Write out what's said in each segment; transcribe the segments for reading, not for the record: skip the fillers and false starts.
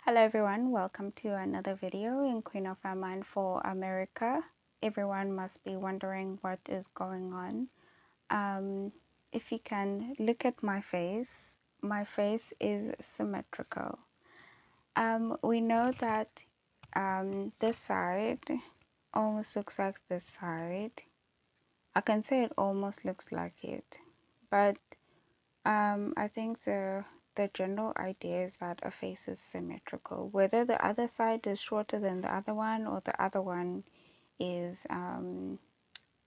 Hello everyone, welcome to another video in Queen of Our Mind for America. Everyone must be wondering what is going on. If you can look at my face is symmetrical. We know that this side almost looks like this side. I can say it almost looks like it, but I think the general idea is that a face is symmetrical. Whether the other side is shorter than the other one or the other one is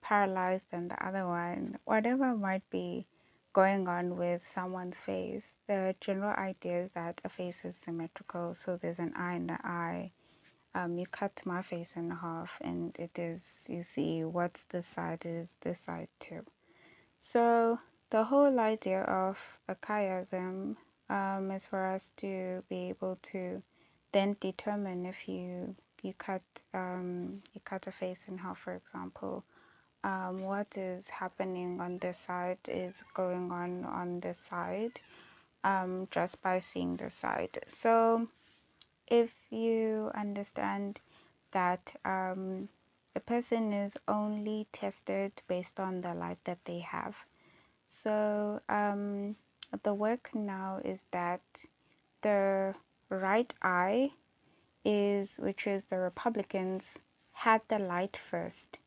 paralyzed than the other one, whatever might be going on with someone's face, the general idea is that a face is symmetrical. So there's an eye and an eye. You cut my face in half and it is, you see what's this side is this side too. So the whole idea of a chiasm is for us to be able to then determine if you cut a face in half, for example, what is happening on this side is going on this side, just by seeing the side. So if you understand that a person is only tested based on the light that they have. So the work now is that the right eye which is the Republicans, had the light first.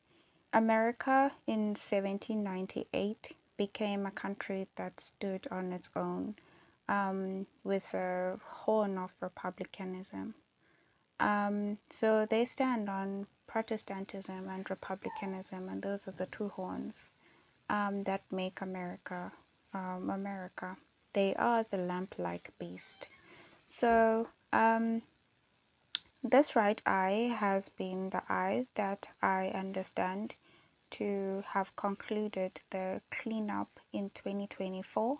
America in 1798 became a country that stood on its own with a horn of republicanism. So they stand on Protestantism and republicanism, and those are the two horns that make America America. They are the lamp-like beast. So this right eye has been the eye that I understand to have concluded the cleanup in 2024.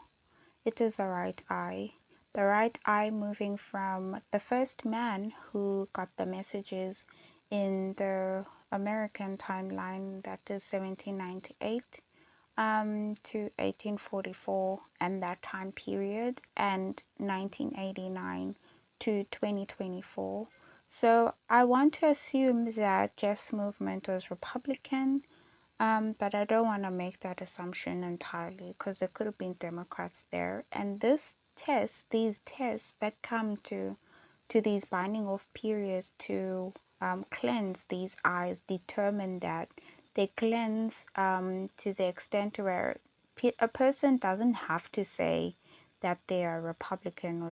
It is a right eye. The right eye moving from the first man who got the messages in the American timeline, that is 1798, to 1844 and that time period, and 1989 to 2024. So I want to assume that Jeff's movement was Republican, but I don't want to make that assumption entirely because there could have been Democrats there. And these tests that come to these binding off periods to cleanse these eyes, determine that they cleanse to the extent where a person doesn't have to say that they are Republican or